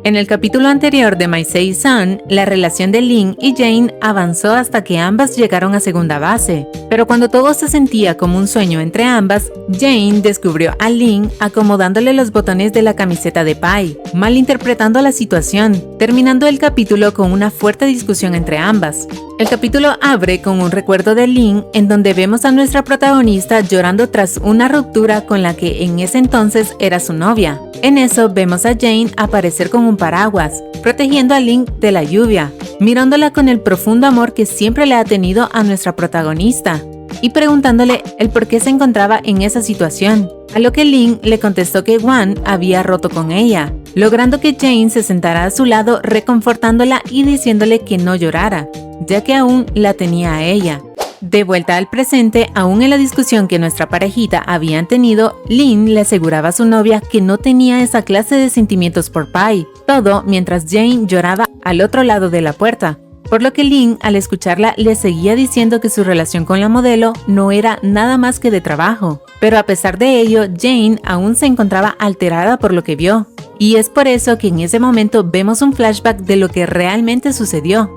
En el capítulo anterior de My Sei Sun, la relación de Lin y Jane avanzó hasta que ambas llegaron a segunda base. Pero cuando todo se sentía como un sueño entre ambas, Jane descubrió a Lin acomodándole los botones de la camiseta de Pai, malinterpretando la situación, terminando el capítulo con una fuerte discusión entre ambas. El capítulo abre con un recuerdo de Lin en donde vemos a nuestra protagonista llorando tras una ruptura con la que en ese entonces era su novia. En eso vemos a Jane aparecer con un paraguas, protegiendo a Lin de la lluvia, mirándola con el profundo amor que siempre le ha tenido a nuestra protagonista, y preguntándole el por qué se encontraba en esa situación, a lo que Lin le contestó que Wan había roto con ella, logrando que Jane se sentara a su lado reconfortándola y diciéndole que no llorara, ya que aún la tenía a ella. De vuelta al presente, aún en la discusión que nuestra parejita habían tenido, Lin le aseguraba a su novia que no tenía esa clase de sentimientos por Pai, todo mientras Jane lloraba al otro lado de la puerta, por lo que Lin al escucharla le seguía diciendo que su relación con la modelo no era nada más que de trabajo, pero a pesar de ello, Jane aún se encontraba alterada por lo que vio, y es por eso que en ese momento vemos un flashback de lo que realmente sucedió.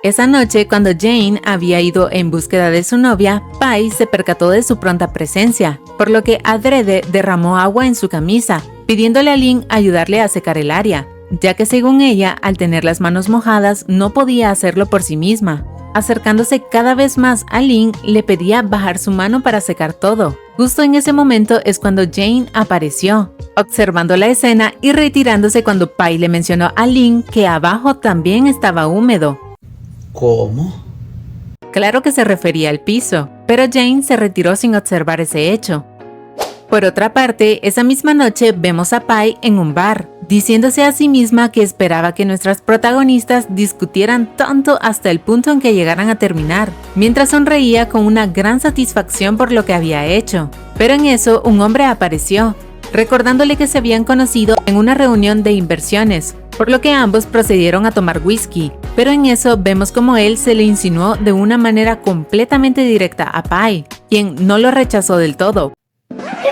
Esa noche, cuando Jane había ido en búsqueda de su novia, Pai se percató de su pronta presencia, por lo que adrede derramó agua en su camisa, pidiéndole a Lin ayudarle a secar el área, ya que según ella, al tener las manos mojadas, no podía hacerlo por sí misma. Acercándose cada vez más a Lin, le pedía bajar su mano para secar todo. Justo en ese momento es cuando Jane apareció, observando la escena y retirándose cuando Pai le mencionó a Lin que abajo también estaba húmedo. ¿Cómo? Claro que se refería al piso, pero Jane se retiró sin observar ese hecho. Por otra parte, esa misma noche vemos a Pai en un bar, diciéndose a sí misma que esperaba que nuestras protagonistas discutieran tanto hasta el punto en que llegaran a terminar, mientras sonreía con una gran satisfacción por lo que había hecho. Pero en eso un hombre apareció, recordándole que se habían conocido en una reunión de inversiones, por lo que ambos procedieron a tomar whisky, pero en eso vemos como él se le insinuó de una manera completamente directa a Pai, quien no lo rechazó del todo.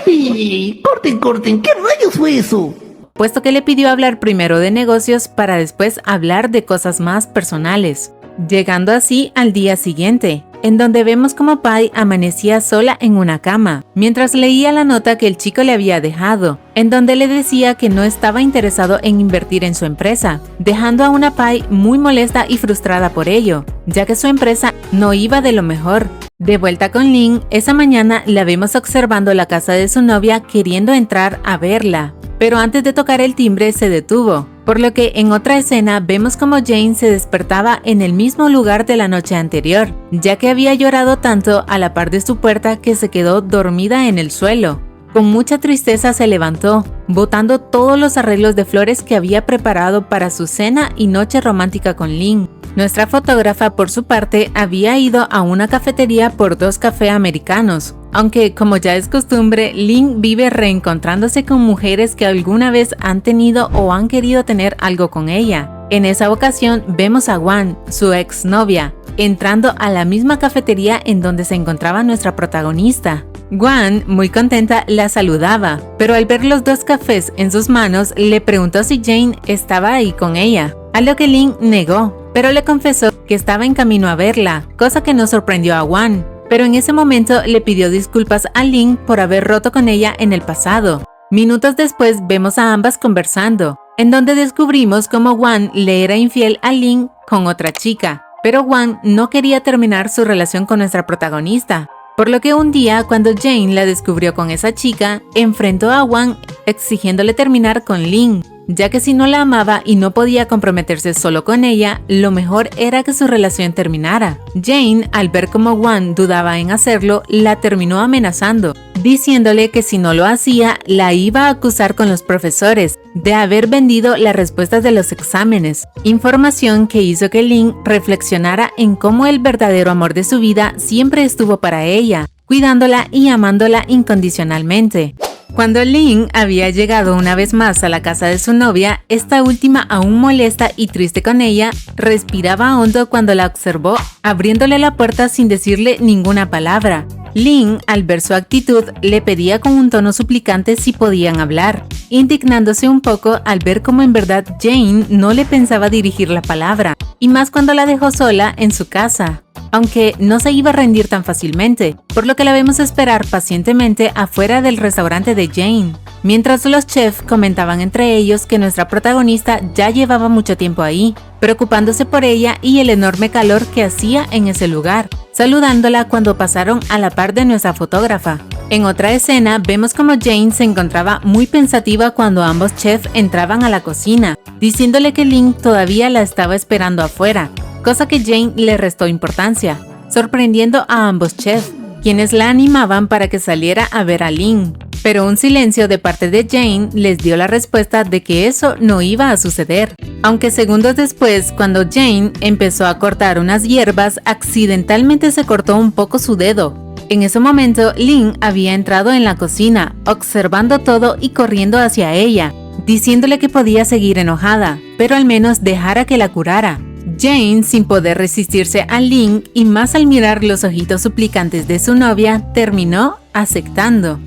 ¡Ey! ¡Corten! ¿Qué rayos fue eso? Puesto que le pidió hablar primero de negocios para después hablar de cosas más personales, llegando así al día siguiente, en donde vemos como Pai amanecía sola en una cama, mientras leía la nota que el chico le había dejado, en donde le decía que no estaba interesado en invertir en su empresa, dejando a una Pai muy molesta y frustrada por ello, ya que su empresa no iba de lo mejor. De vuelta con Lin, esa mañana la vemos observando la casa de su novia queriendo entrar a verla, pero antes de tocar el timbre se detuvo, por lo que en otra escena vemos como Jane se despertaba en el mismo lugar de la noche anterior, ya que había llorado tanto a la par de su puerta que se quedó dormida en el suelo. Con mucha tristeza se levantó, botando todos los arreglos de flores que había preparado para su cena y noche romántica con Lin. Nuestra fotógrafa, por su parte, había ido a una cafetería por 2 cafés americanos, aunque, como ya es costumbre, Lin vive reencontrándose con mujeres que alguna vez han tenido o han querido tener algo con ella. En esa ocasión vemos a Wan, su exnovia, entrando a la misma cafetería en donde se encontraba nuestra protagonista. Wan, muy contenta, la saludaba, pero al ver los 2 cafés en sus manos, le preguntó si Jane estaba ahí con ella, a lo que Lin negó, pero le confesó que estaba en camino a verla, cosa que no sorprendió a Wan, pero en ese momento le pidió disculpas a Lin por haber roto con ella en el pasado. Minutos después vemos a ambas conversando, en donde descubrimos cómo Wan le era infiel a Lin con otra chica, pero Wan no quería terminar su relación con nuestra protagonista, por lo que un día, cuando Jane la descubrió con esa chica, enfrentó a Wan exigiéndole terminar con Lin, ya que si no la amaba y no podía comprometerse solo con ella, lo mejor era que su relación terminara. Jane, al ver cómo Wan dudaba en hacerlo, la terminó amenazando, diciéndole que si no lo hacía, la iba a acusar con los profesores de haber vendido las respuestas de los exámenes, información que hizo que Lin reflexionara en cómo el verdadero amor de su vida siempre estuvo para ella, cuidándola y amándola incondicionalmente. Cuando Lin había llegado una vez más a la casa de su novia, esta última, aún molesta y triste con ella, respiraba hondo cuando la observó, abriéndole la puerta sin decirle ninguna palabra. Lynn, al ver su actitud, le pedía con un tono suplicante si podían hablar, indignándose un poco al ver cómo en verdad Jane no le pensaba dirigir la palabra, y más cuando la dejó sola en su casa, aunque no se iba a rendir tan fácilmente, por lo que la vemos esperar pacientemente afuera del restaurante de Jane, mientras los chefs comentaban entre ellos que nuestra protagonista ya llevaba mucho tiempo ahí, preocupándose por ella y el enorme calor que hacía en ese lugar, saludándola cuando pasaron a la par de nuestra fotógrafa. En otra escena vemos como Jane se encontraba muy pensativa cuando ambos chefs entraban a la cocina, diciéndole que Lynn todavía la estaba esperando afuera, cosa que Jane le restó importancia, sorprendiendo a ambos chefs, quienes la animaban para que saliera a ver a Lynn. Pero un silencio de parte de Jane les dio la respuesta de que eso no iba a suceder. Aunque segundos después, cuando Jane empezó a cortar unas hierbas, accidentalmente se cortó un poco su dedo. En ese momento, Lynn había entrado en la cocina, observando todo y corriendo hacia ella, diciéndole que podía seguir enojada, pero al menos dejara que la curara. Jane, sin poder resistirse a Lynn y más al mirar los ojitos suplicantes de su novia, terminó aceptando.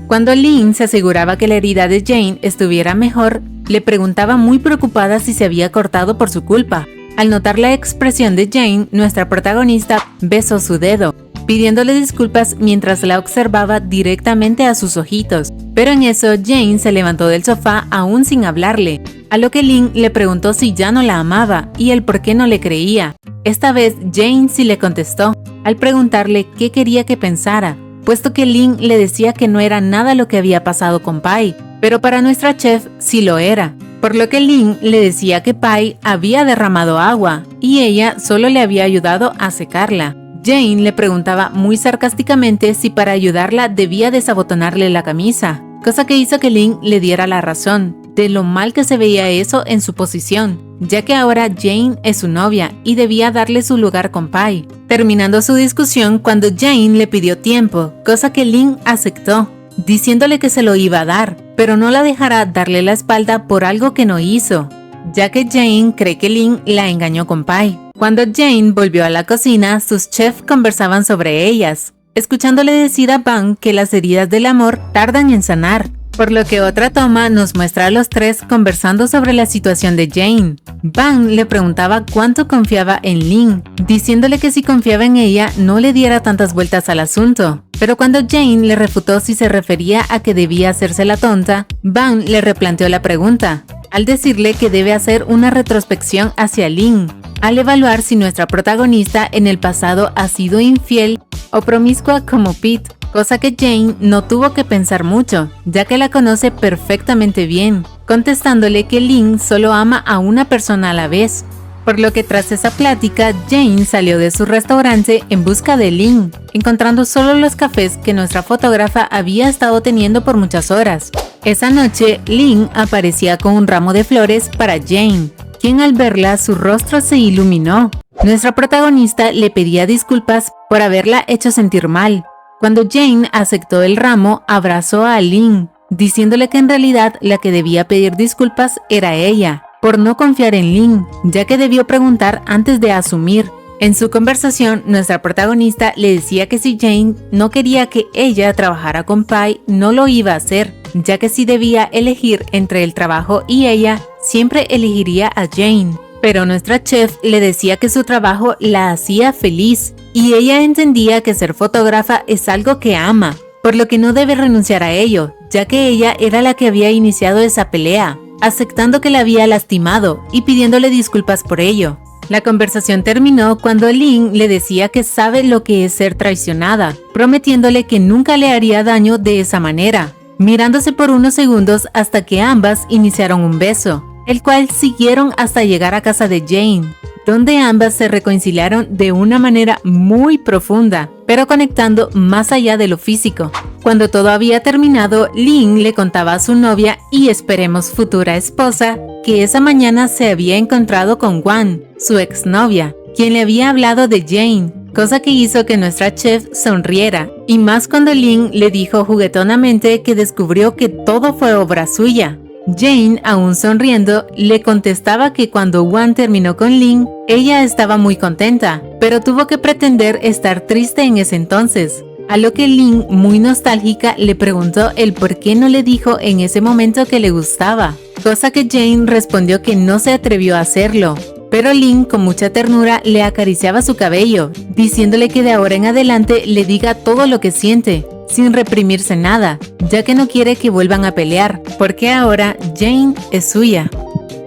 Cuando Lynn se aseguraba que la herida de Jane estuviera mejor, le preguntaba muy preocupada si se había cortado por su culpa. Al notar la expresión de Jane, nuestra protagonista besó su dedo, pidiéndole disculpas mientras la observaba directamente a sus ojitos. Pero en eso, Jane se levantó del sofá aún sin hablarle, a lo que Lynn le preguntó si ya no la amaba y el por qué no le creía. Esta vez, Jane sí le contestó, al preguntarle qué quería que pensara, puesto que Lynn le decía que no era nada lo que había pasado con Pai, pero para nuestra chef sí lo era, por lo que Lynn le decía que Pai había derramado agua y ella solo le había ayudado a secarla. Jane le preguntaba muy sarcásticamente si para ayudarla debía desabotonarle la camisa, cosa que hizo que Lynn le diera la razón de lo mal que se veía eso en su posición, ya que ahora Jane es su novia y debía darle su lugar con Pai, terminando su discusión cuando Jane le pidió tiempo, cosa que Lynn aceptó, diciéndole que se lo iba a dar, pero no la dejará darle la espalda por algo que no hizo, ya que Jane cree que Lynn la engañó con Pai. Cuando Jane volvió a la cocina, sus chefs conversaban sobre ellas, escuchándole decir a Van que las heridas del amor tardan en sanar, por lo que otra toma nos muestra a los tres conversando sobre la situación de Jane. Van le preguntaba cuánto confiaba en Lynn, diciéndole que si confiaba en ella no le diera tantas vueltas al asunto. Pero cuando Jane le refutó si se refería a que debía hacerse la tonta, Van le replanteó la pregunta, al decirle que debe hacer una retrospección hacia Lynn, al evaluar si nuestra protagonista en el pasado ha sido infiel o promiscua como Pete, cosa que Jane no tuvo que pensar mucho, ya que la conoce perfectamente bien, contestándole que Lynn solo ama a una persona a la vez. Por lo que tras esa plática, Jane salió de su restaurante en busca de Lynn, encontrando solo los cafés que nuestra fotógrafa había estado teniendo por muchas horas. Esa noche, Lynn aparecía con un ramo de flores para Jane, quien al verla su rostro se iluminó. Nuestra protagonista le pedía disculpas por haberla hecho sentir mal. Cuando Jane aceptó el ramo, abrazó a Lynn, diciéndole que en realidad la que debía pedir disculpas era ella, por no confiar en Lynn, ya que debió preguntar antes de asumir. En su conversación, nuestra protagonista le decía que si Jane no quería que ella trabajara con Pai, no lo iba a hacer, ya que si debía elegir entre el trabajo y ella, siempre elegiría a Jane. Pero nuestra chef le decía que su trabajo la hacía feliz y ella entendía que ser fotógrafa es algo que ama, por lo que no debe renunciar a ello, ya que ella era la que había iniciado esa pelea, aceptando que la había lastimado y pidiéndole disculpas por ello. La conversación terminó cuando Lynn le decía que sabe lo que es ser traicionada, prometiéndole que nunca le haría daño de esa manera, mirándose por unos segundos hasta que ambas iniciaron un beso, el cual siguieron hasta llegar a casa de Jane, donde ambas se reconciliaron de una manera muy profunda, pero conectando más allá de lo físico. Cuando todo había terminado, Lynn le contaba a su novia y esperemos futura esposa que esa mañana se había encontrado con Wan, su exnovia, quien le había hablado de Jane, cosa que hizo que nuestra chef sonriera, y más cuando Lynn le dijo juguetonamente que descubrió que todo fue obra suya. Jane, aún sonriendo, le contestaba que cuando Wan terminó con Lynn, ella estaba muy contenta, pero tuvo que pretender estar triste en ese entonces, A lo que Lynn, muy nostálgica, le preguntó el por qué no le dijo en ese momento que le gustaba, cosa que Jane respondió que no se atrevió a hacerlo. Pero Lynn, con mucha ternura, le acariciaba su cabello, diciéndole que de ahora en adelante le diga todo lo que siente, sin reprimirse nada, ya que no quiere que vuelvan a pelear, porque ahora Jane es suya.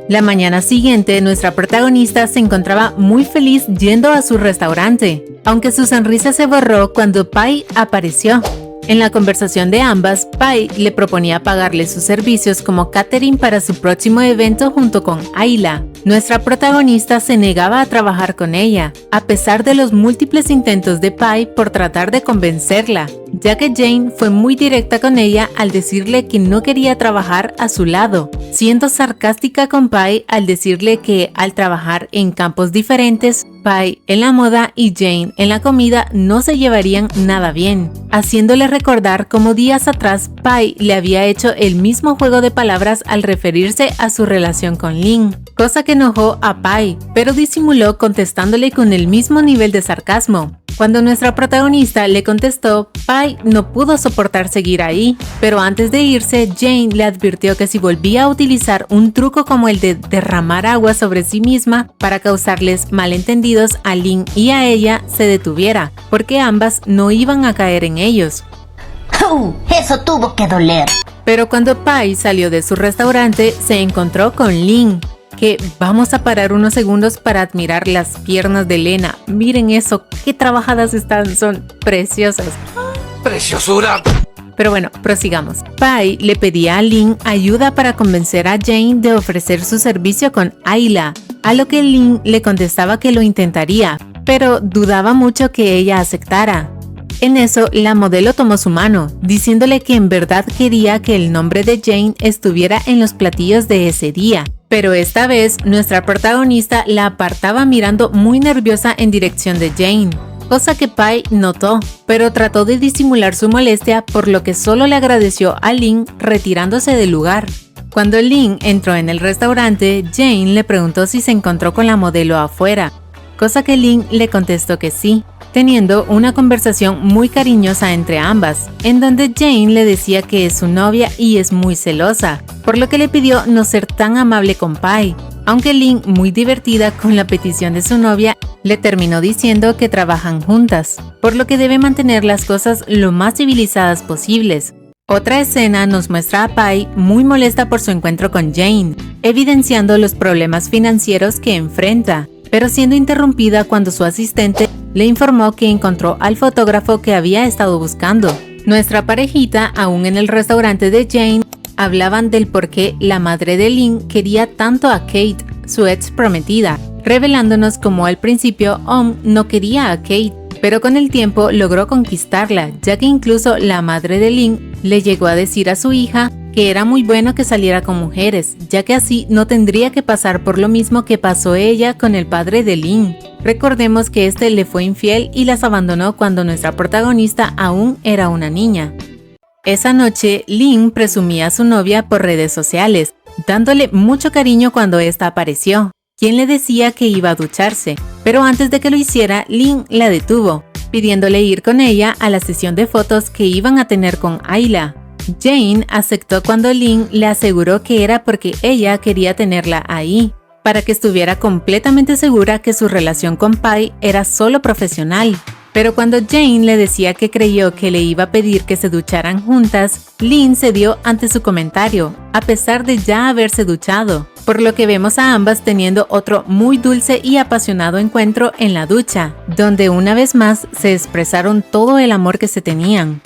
La mañana siguiente, nuestra protagonista se encontraba muy feliz yendo a su restaurante, aunque su sonrisa se borró cuando Pai apareció. En la conversación de ambas, Pai le proponía pagarle sus servicios como catering para su próximo evento junto con Ayla. Nuestra protagonista se negaba a trabajar con ella, a pesar de los múltiples intentos de Pai por tratar de convencerla, ya que Jane fue muy directa con ella al decirle que no quería trabajar a su lado, siendo sarcástica con Pai al decirle que al trabajar en campos diferentes, Pai en la moda y Jane en la comida no se llevarían nada bien, haciéndole recordar cómo días atrás Pai le había hecho el mismo juego de palabras al referirse a su relación con Lynn, cosa que enojó a Pai, pero disimuló contestándole con el mismo nivel de sarcasmo. Cuando nuestra protagonista le contestó, Pai no pudo soportar seguir ahí, pero antes de irse, Jane le advirtió que si volvía a utilizar un truco como el de derramar agua sobre sí misma para causarles malentendidos a Lynn y a ella, se detuviera, porque ambas no iban a caer en ellos. Eso tuvo que doler. Pero cuando Pai salió de su restaurante, se encontró con Lynn, que vamos a parar unos segundos para admirar las piernas de Lena. Miren eso, qué trabajadas están, son preciosas. ¡Preciosura! Pero bueno, prosigamos. Pai le pedía a Lynn ayuda para convencer a Jane de ofrecer su servicio con Ayla, a lo que Lynn le contestaba que lo intentaría, pero dudaba mucho que ella aceptara. En eso, la modelo tomó su mano, diciéndole que en verdad quería que el nombre de Jane estuviera en los platillos de ese día. Pero esta vez, nuestra protagonista la apartaba mirando muy nerviosa en dirección de Jane, cosa que Pai notó, pero trató de disimular su molestia, por lo que solo le agradeció a Lynn retirándose del lugar. Cuando Lynn entró en el restaurante, Jane le preguntó si se encontró con la modelo afuera, cosa que Lynn le contestó que sí, teniendo una conversación muy cariñosa entre ambas, en donde Jane le decía que es su novia y es muy celosa, por lo que le pidió no ser tan amable con Pai, aunque Lynn, muy divertida con la petición de su novia, le terminó diciendo que trabajan juntas, por lo que debe mantener las cosas lo más civilizadas posibles. Otra escena nos muestra a Pai muy molesta por su encuentro con Jane, evidenciando los problemas financieros que enfrenta, pero siendo interrumpida cuando su asistente le informó que encontró al fotógrafo que había estado buscando. Nuestra parejita, aún en el restaurante de Jane, hablaban del por qué la madre de Lynn quería tanto a Kate, su ex prometida, revelándonos cómo al principio no quería a Kate, pero con el tiempo logró conquistarla, ya que incluso la madre de Lynn le llegó a decir a su hija que era muy bueno que saliera con mujeres, ya que así no tendría que pasar por lo mismo que pasó ella con el padre de Lynn. Recordemos que este le fue infiel y las abandonó cuando nuestra protagonista aún era una niña. Esa noche, Lynn presumía a su novia por redes sociales, dándole mucho cariño cuando ésta apareció, quien le decía que iba a ducharse, pero antes de que lo hiciera, Lynn la detuvo, pidiéndole ir con ella a la sesión de fotos que iban a tener con Ayla. Jane aceptó cuando Lynn le aseguró que era porque ella quería tenerla ahí, para que estuviera completamente segura que su relación con Pai era solo profesional. Pero cuando Jane le decía que creyó que le iba a pedir que se ducharan juntas, Lynn cedió ante su comentario, a pesar de ya haberse duchado, por lo que vemos a ambas teniendo otro muy dulce y apasionado encuentro en la ducha, donde una vez más se expresaron todo el amor que se tenían.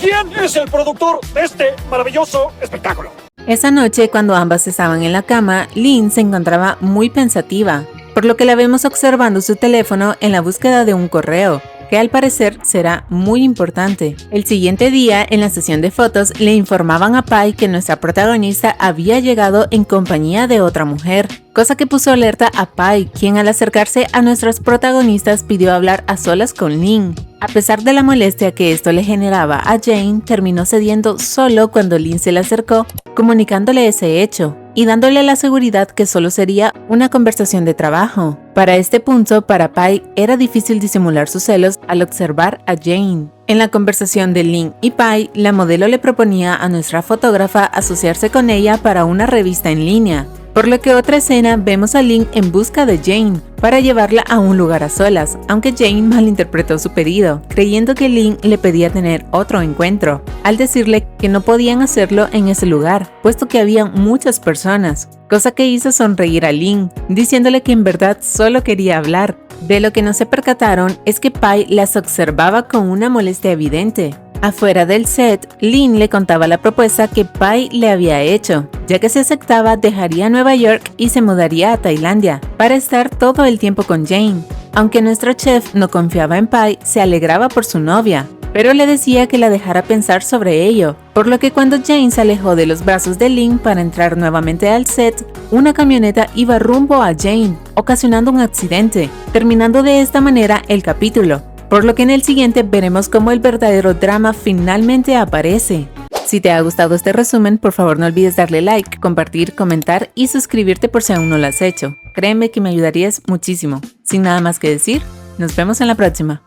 ¿Quién es el productor de este maravilloso espectáculo? Esa noche, cuando ambas estaban en la cama, Lynn se encontraba muy pensativa, por lo que la vemos observando su teléfono en la búsqueda de un correo, que al parecer será muy importante. El siguiente día, en la sesión de fotos, le informaban a Pai que nuestra protagonista había llegado en compañía de otra mujer, cosa que puso alerta a Pai, quien al acercarse a nuestras protagonistas pidió hablar a solas con Lynn. A pesar de la molestia que esto le generaba a Jane, terminó cediendo solo cuando Lynn se le acercó, comunicándole ese hecho y dándole la seguridad que solo sería una conversación de trabajo. Para este punto, para Pai era difícil disimular sus celos al observar a Jane. En la conversación de Lin y Pai, la modelo le proponía a nuestra fotógrafa asociarse con ella para una revista en línea, por lo que otra escena vemos a Lin en busca de Jane para llevarla a un lugar a solas, aunque Jane malinterpretó su pedido, creyendo que Lin le pedía tener otro encuentro, al decirle que no podían hacerlo en ese lugar, puesto que había muchas personas, cosa que hizo sonreír a Lin, diciéndole que en verdad solo quería hablar. De lo que no se percataron es que Pai las observaba con una molestia evidente. Afuera del set, Lin le contaba la propuesta que Pai le había hecho, ya que si aceptaba dejaría Nueva York y se mudaría a Tailandia para estar todo el tiempo con Jane. Aunque nuestro chef no confiaba en Pai, se alegraba por su novia, pero le decía que la dejara pensar sobre ello, por lo que cuando Jane se alejó de los brazos de Lin para entrar nuevamente al set, una camioneta iba rumbo a Jane, ocasionando un accidente, terminando de esta manera el capítulo. Por lo que en el siguiente veremos cómo el verdadero drama finalmente aparece. Si te ha gustado este resumen, por favor no olvides darle like, compartir, comentar y suscribirte por si aún no lo has hecho. Créeme que me ayudarías muchísimo. Sin nada más que decir, nos vemos en la próxima.